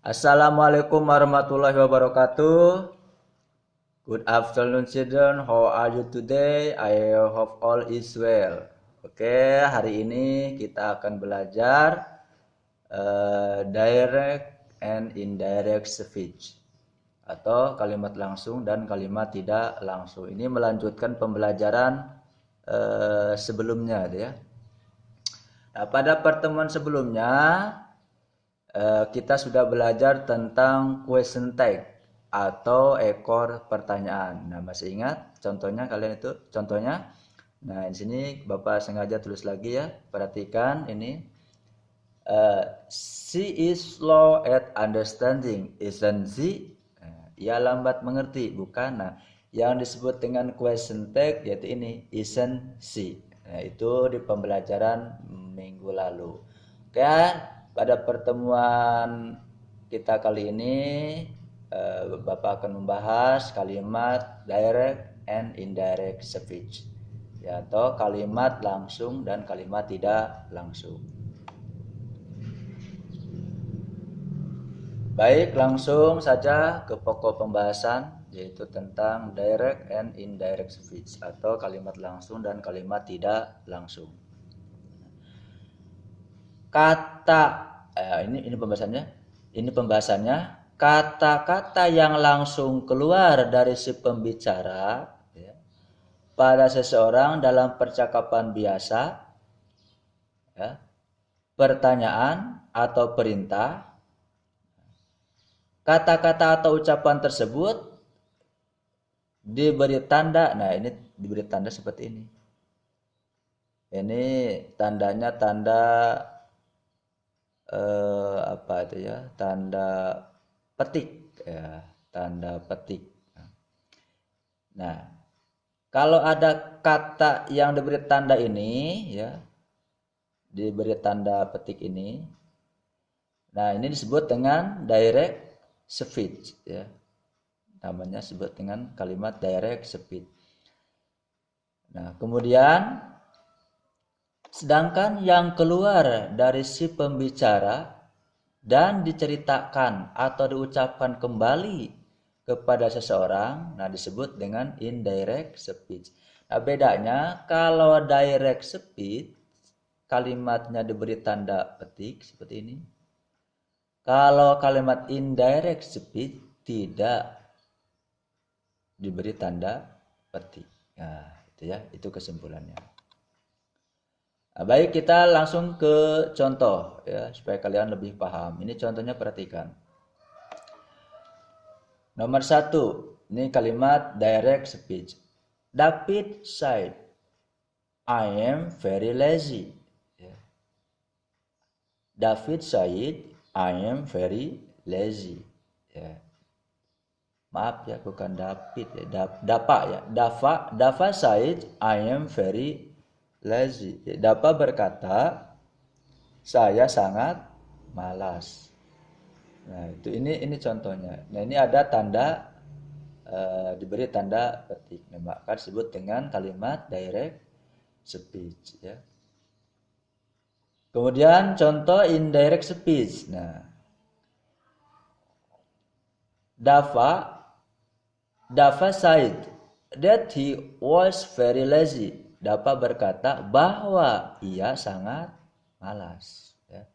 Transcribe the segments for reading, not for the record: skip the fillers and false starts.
Assalamualaikum warahmatullahi wabarakatuh. Good afternoon, children. How are you today? I hope all is well. Oke, hari ini kita akan belajar direct and indirect speech atau kalimat langsung dan kalimat tidak langsung. Ini melanjutkan pembelajaran sebelumnya, ya. Nah, pada pertemuan sebelumnya kita sudah belajar tentang question tag atau ekor pertanyaan. Nah, masih ingat contohnya kalian itu? Contohnya. Nah, di sini Bapak sengaja tulis lagi ya. Perhatikan ini. She is slow at understanding, isn't she? Ia lambat mengerti, bukan? Nah, yang disebut dengan question tag yaitu ini, isn't she. Nah, itu di pembelajaran minggu lalu. Oke, pada pertemuan kita kali ini Bapak akan membahas kalimat direct and indirect speech, ya, atau kalimat langsung dan kalimat tidak langsung. Baik, langsung saja ke pokok pembahasan, yaitu tentang direct and indirect speech atau kalimat langsung dan kalimat tidak langsung. Kata ini pembahasannya. Ini pembahasannya, kata-kata yang langsung keluar dari si pembicara, ya, pada seseorang dalam percakapan biasa, ya, pertanyaan atau perintah. Kata-kata atau ucapan tersebut diberi tanda. Nah, ini diberi tanda seperti ini. Ini tandanya tanda apa itu ya? Tanda petik, ya, tanda petik. Nah, kalau ada kata yang diberi tanda ini, ya, diberi tanda petik ini. Nah, ini disebut dengan direct speech, ya. Namanya sebut dengan kalimat direct speech. Nah, kemudian sedangkan yang keluar dari si pembicara dan diceritakan atau diucapkan kembali kepada seseorang, nah disebut dengan indirect speech. Nah, bedanya kalau direct speech kalimatnya diberi tanda petik seperti ini. Kalau kalimat indirect speech tidak diberi tanda petik. Nah, itu ya, itu kesimpulannya. Nah, baik, kita langsung ke contoh ya supaya kalian lebih paham. Ini contohnya, perhatikan. Nomor 1, ini kalimat direct speech. David said, I am very lazy. Ya. David said, I am very lazy. Ya. Maaf ya, bukan David ya. Dapa ya. Dava said, I am very lazy. Dapa berkata, saya sangat malas. Nah, itu ini contohnya. Nah, ini ada tanda diberi tanda petik. Nah, maka disebut dengan kalimat direct speech, ya. Kemudian contoh indirect speech. Nah, Dava said that he was very lazy. Dava berkata bahwa ia sangat malas. Ya.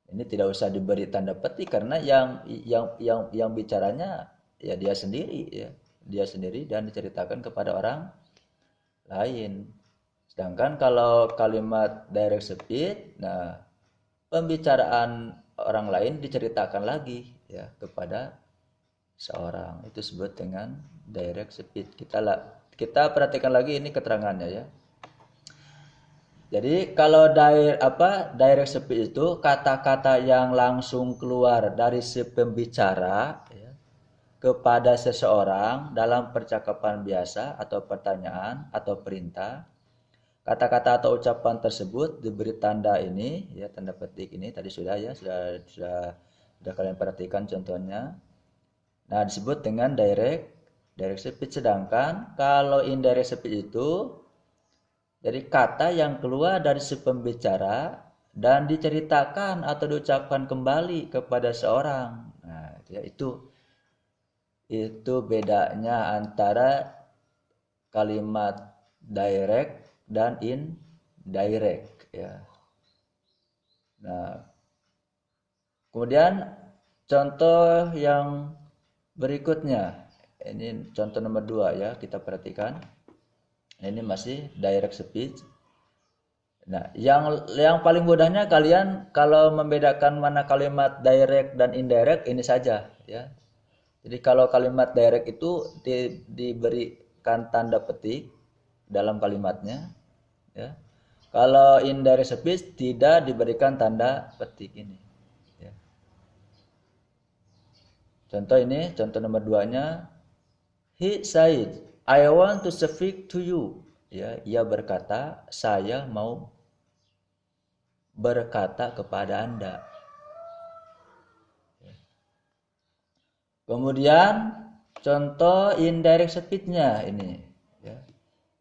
Ini tidak usah diberi tanda petik karena yang bicaranya ya dia sendiri, ya. Dia sendiri dan diceritakan kepada orang lain. Sedangkan kalau kalimat direct speech, nah pembicaraan orang lain diceritakan lagi ya kepada seorang. Itu disebut dengan direct speech. Kita perhatikan lagi ini keterangannya ya. Jadi kalau direct speech itu kata-kata yang langsung keluar dari si pembicara ya, kepada seseorang dalam percakapan biasa atau pertanyaan atau perintah. Kata-kata atau ucapan tersebut diberi tanda ini ya, tanda petik ini tadi sudah ya, sudah kalian perhatikan contohnya. Nah, disebut dengan direct speech. Sedangkan kalau indirect speech itu jadi kata yang keluar dari si pembicara dan diceritakan atau diucapkan kembali kepada seorang. Nah, Ya, itu bedanya antara kalimat direct dan indirect ya. Nah, kemudian contoh yang berikutnya, ini contoh nomor 2 ya, kita perhatikan. Ini masih direct speech. Nah, yang paling mudahnya kalian kalau membedakan mana kalimat direct dan indirect ini saja ya. Jadi kalau kalimat direct itu diberikan tanda petik dalam kalimatnya ya. Kalau indirect speech tidak diberikan tanda petik ini ya. Contoh ini, contoh nomor 2-nya, he said, I want to speak to you. Ya, ia berkata, saya mau berkata kepada Anda. Kemudian contoh indirect speech-nya ini. Ya.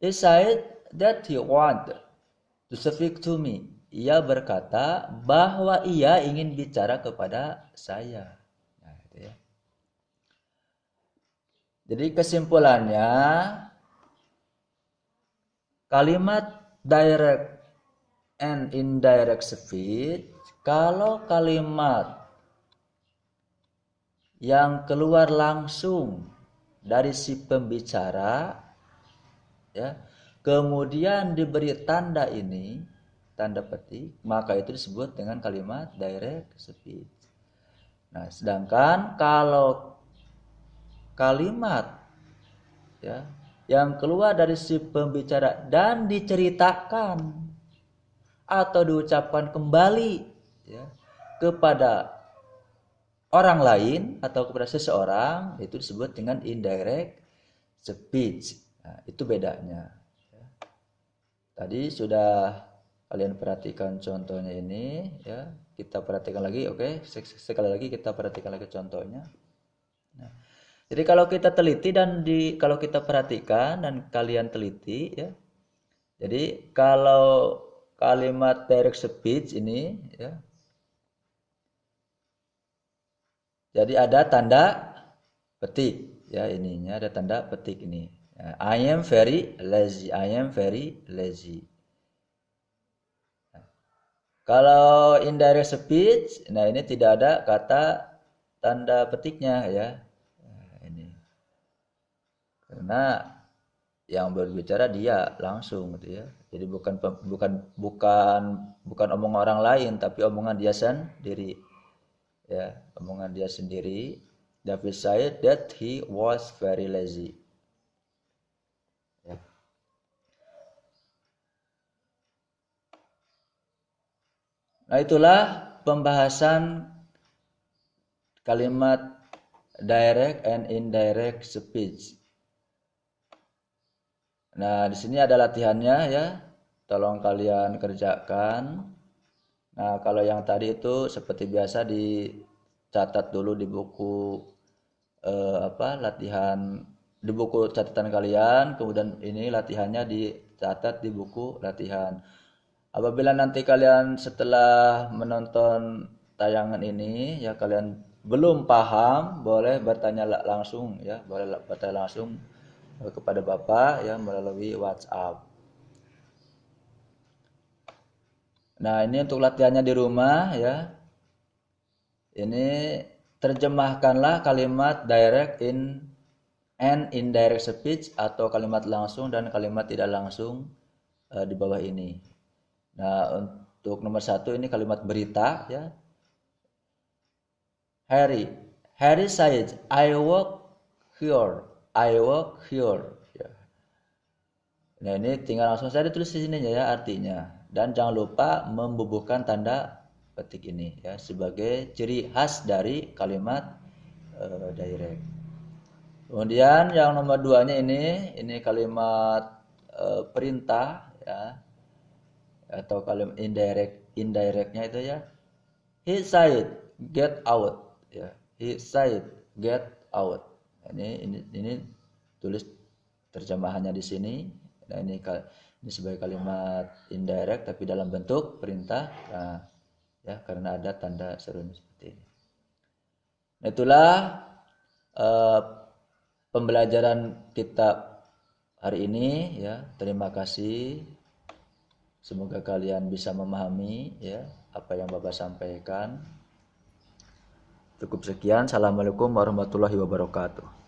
He said that he want to speak to me. Ia berkata bahwa ia ingin bicara kepada saya. Nah, itu ya. Jadi kesimpulannya, kalimat direct and indirect speech, kalau kalimat yang keluar langsung dari si pembicara ya, kemudian diberi tanda ini, tanda petik, maka itu disebut dengan kalimat direct speech. Nah, sedangkan kalau kalimat ya yang keluar dari si pembicara dan diceritakan atau diucapkan kembali ya, kepada orang lain atau kepada seseorang, itu disebut dengan indirect speech. Nah, itu bedanya. Tadi sudah kalian perhatikan contohnya ini ya. Kita perhatikan lagi, oke. Sekali lagi kita perhatikan lagi contohnya. Nah, jadi kalau kita teliti dan kalau kita perhatikan dan kalian teliti ya. Jadi kalau kalimat direct speech ini ya. Jadi ada tanda petik ya, ininya ada tanda petik ini. I am very lazy. I am very lazy. Kalau indirect speech, nah ini tidak ada kata tanda petiknya ya. Nah, ini. Karena yang berbicara dia langsung gitu ya. Jadi bukan omongan orang lain, tapi omongan dia sendiri. Ya, omongan dia sendiri. David said that he was very lazy. Ya. Nah, itulah pembahasan kalimat direct and indirect speech. Nah, di sini ada latihannya ya. Tolong kalian kerjakan. Nah, kalau yang tadi itu seperti biasa dicatat dulu di buku latihan di buku catatan kalian, kemudian ini latihannya dicatat di buku latihan. Apabila nanti kalian setelah menonton tayangan ini ya kalian belum paham, boleh bertanya langsung ya, boleh bertanya langsung kepada Bapak ya melalui WhatsApp. Nah, ini untuk latihannya di rumah ya. Ini terjemahkanlah kalimat direct and indirect speech atau kalimat langsung dan kalimat tidak langsung di bawah ini. Nah, untuk nomor 1 ini kalimat berita ya. Harry said, I work here. I work here. Ya. Nah, ini tinggal langsung saja ditulis di sini ya artinya. Dan jangan lupa membubuhkan tanda petik ini ya sebagai ciri khas dari kalimat direct. Kemudian yang nomor 2-nya ini kalimat perintah ya atau kalimat indirectnya itu ya. He said get out ya. He said get out. Ini tulis terjemahannya di sini. Nah, ini sebagai kalimat indirect tapi dalam bentuk perintah. Nah, ya karena ada tanda seru seperti ini. Itulah eh, pembelajaran kita hari ini ya. Terima kasih. Semoga kalian bisa memahami ya apa yang Bapak sampaikan. Cukup sekian. Assalamualaikum warahmatullahi wabarakatuh.